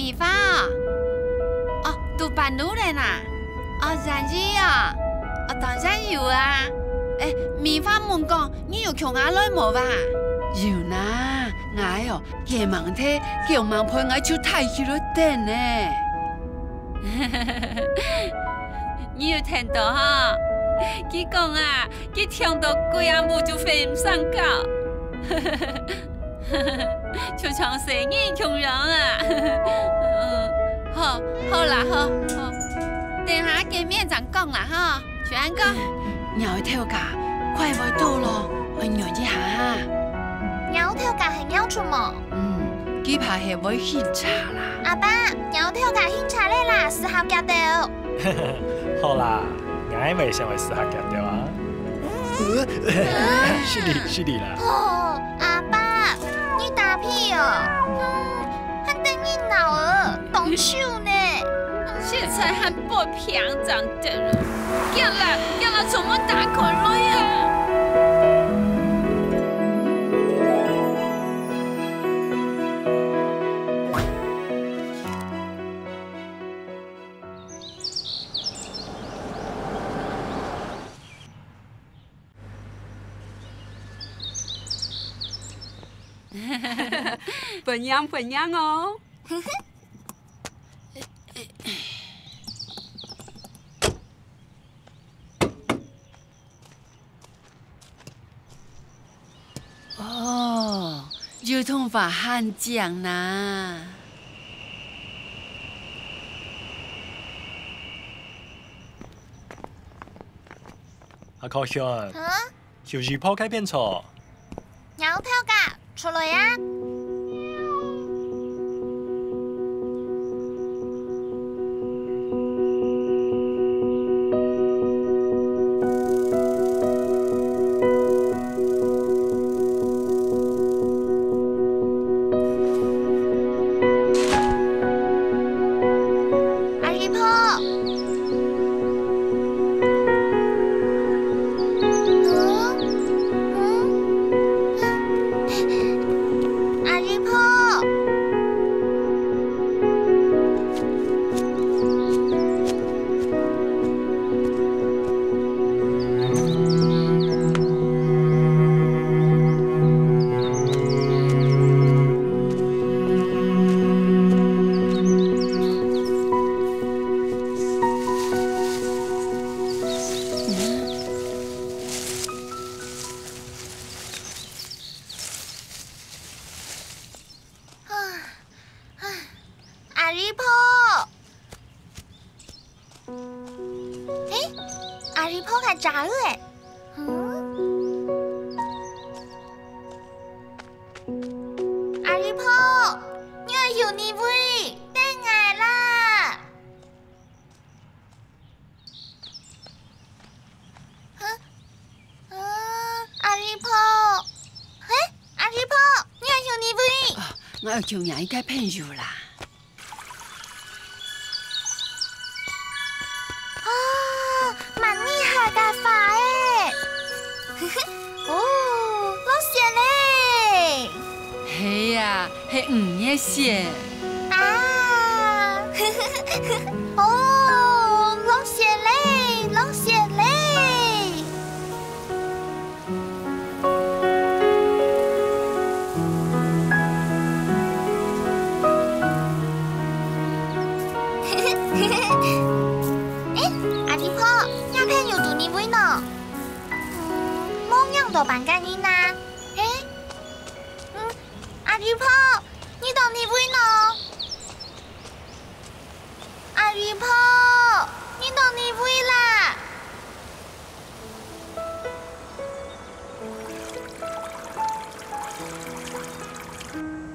米花啊？哦，读半路了呐？哦，然子啊？哦，当然有啊。哎，米花问讲，你有叫我来无吧？有呐，我哦，夜晚天叫忙陪我就太去了等呢。你有聽到哈？佢講啊，佢聽到鬼阿母就飛唔上覺，就像蛇年窮人啊。好啦，好，等下見面再講啦哈。全哥，鳥頭家快會到咯，我約一下哈。鳥頭家係鳥出麼？佢怕係會獻茶啦。阿爸，鳥頭家獻茶咧啦，10號夾到。好啦，我咪成為10號夾到啊。是你啦。哦，阿爸，你打屁哦？還等你老兒動手呢。現在還不平長的了，叫了怎麼打可樂呀？笨樣哦。哦，有頭髮很長呐。阿靠炫，就是拋開變錯。鳥頭家出來呀！阿里婆係炸嘅，阿里婆，我要你喂，等我啦。阿里婆，阿里婆，我要你喂。我要叫人家朋友啦。係5月線啊！哦，落雪嘞，落雪嘞！阿姨婆，我朋友讀你位呢？冇樣到辦緊你啦。阿姨婆。你到你位呢？阿姨婆，你到你位啦？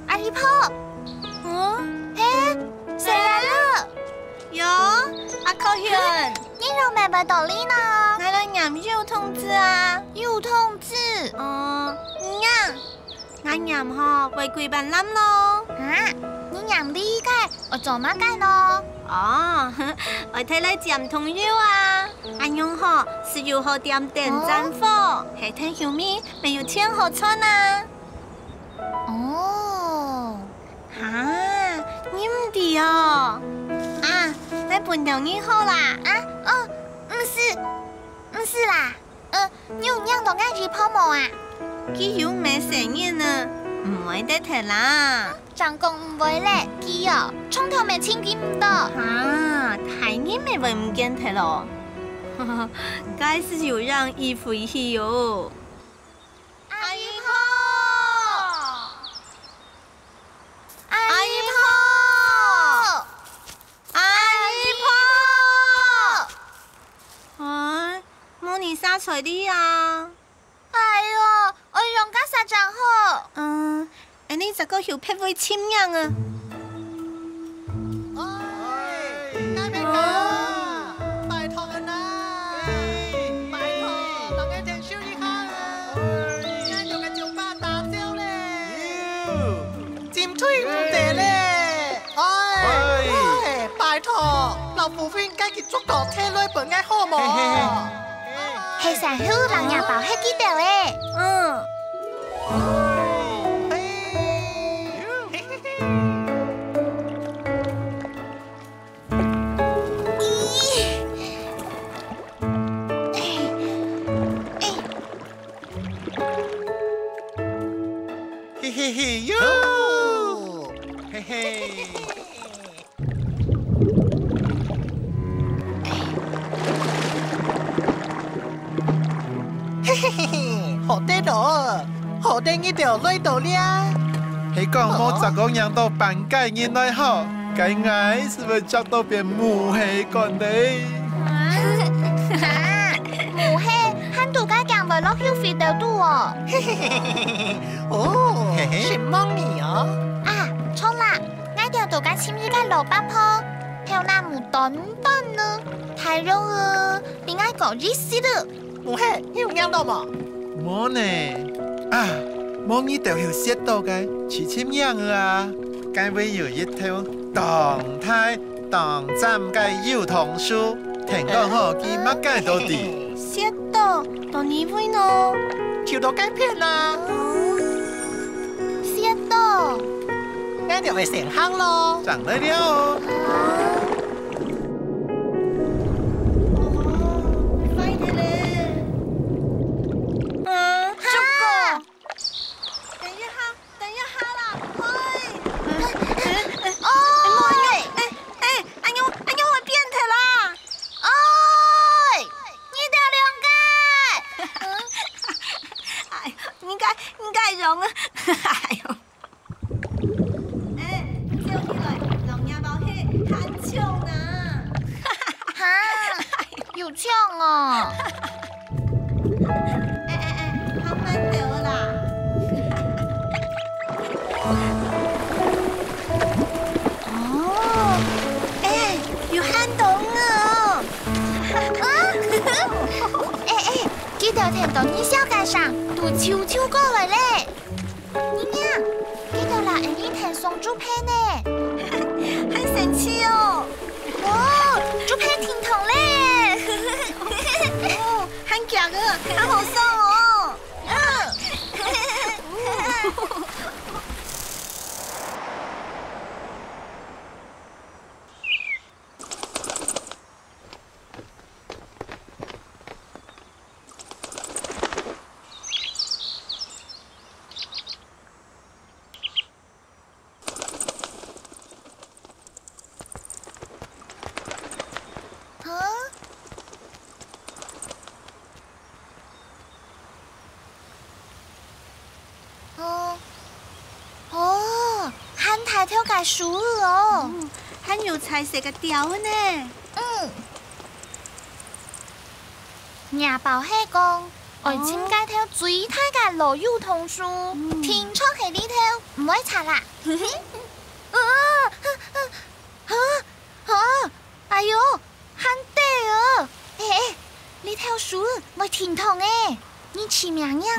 阿姨婆，誰來了？喲，阿靠遠，你有咩辦道理呢？我來驗有通知啊，有通知。我驗嗬違規辦冧咯。你驗呢個，我做乜嘅咯？哦，我睇你佔同樣啊。阿用嗬是如何點電戰火，係睇後面沒有天河村啊。哦，你唔知啊？混到你好啦。唔是啦。你有养到俺日泡沫啊？佢又未成年呢，唔會得睇啦。長公唔會咧，佢哦，從頭未清見唔到。啊，太年咪會唔見睇咯。該是有讓衣服去喲。阿姨婆，阿姨婆，阿姨婆。哎，冇你殺菜啲啊！哎呦，我用家實真好。你這個有配會簽樣啊？大明哥，拜託啦！拜託，等我聽笑一下啊！啱用嘅酒吧打招咧，尖吹唔得咧！拜託，劉富軒家嘅足球車女本愛好冇？係成日人家包喺幾條咧？嘿嘿嘿哟，嘿嘿。嘿嘿嘿，好得咯，好得呢條女到啦。你講冇十個人到半介人來好，介矮是不是捉到變母氣幹的？母氣，喊杜家講為落要肥到度哦。哦，是夢你哦。啊，錯啦，我條杜家簽依家老八婆，條那木短短呢，太肉了，比我個日死了。母氣，你有養到冇？冇呢，啊，冇呢條有寫到嘅，似簽樣啊，該會有一條動態動站嘅幼童書，聽講好佢乜解到啲。寫到到你會呢？跳到街片啦，寫到，我就會成行咯。長得了哦。快啲咧！等一下啦，阿妞會變態啦！應該用啊！哎呦，照起來，龍眼包氣很長啊！有槍哦！好慢掉啦！有撼動啊！記得聽到你小街上都悄悄過來咧。你娘，記得啦，你聽送豬皮呢，很神奇哦！豬皮甜筒咧，很夾啊，很好受哦！還條介樹哦，很有彩色嘅條呢。nhà bảo hay con ở chim cái theo duy thái cả lỗ yêu thông su thiên chót hay đi theo mới trả lại ai yo hắn tê à ê đi theo su mới thiên thông ê你起名呀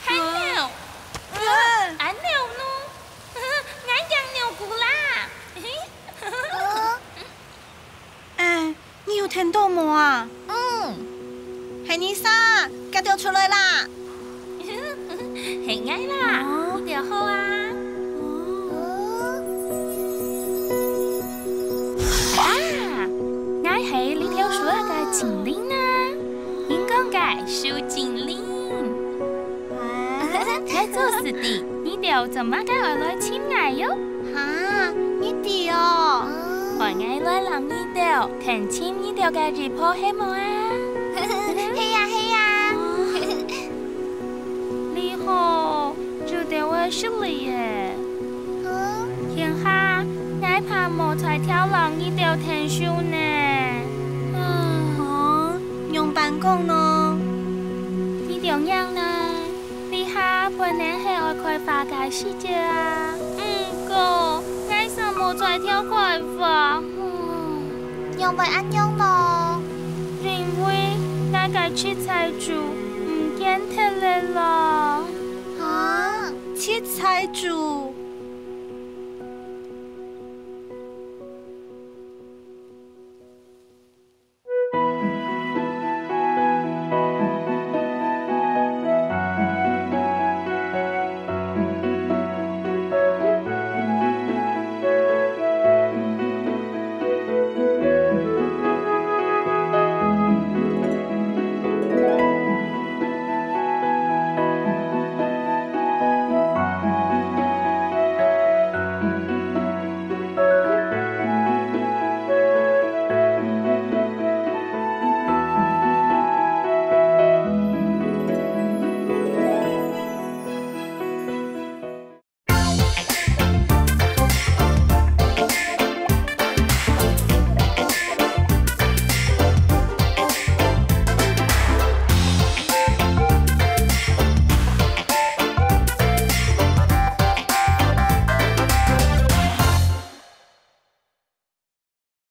hắn nào anh nào nu ngái chăng nhiều cụ la你有聽到冇啊？係你啥？夾掉出來啦！係ngay啦，好啊。我是里条树嘅精灵啊，人讲嘅树精灵。我做事的，你哋做乜嘅愛來親我喲？哈，你哋哦，我愛來讓你哋看清你哋嘅日報係冇啊？係呀係呀。你好，做到我手裏耶。天下，我怕冇才跳讓你哋聽書呢。用辦公咯。你點樣呢？你下半年係愛開發嘅世界啊？哥，我想冇才跳開發。又咪安樣咯？因為我嘅切菜煮唔見得嚟啦。啊，切菜煮？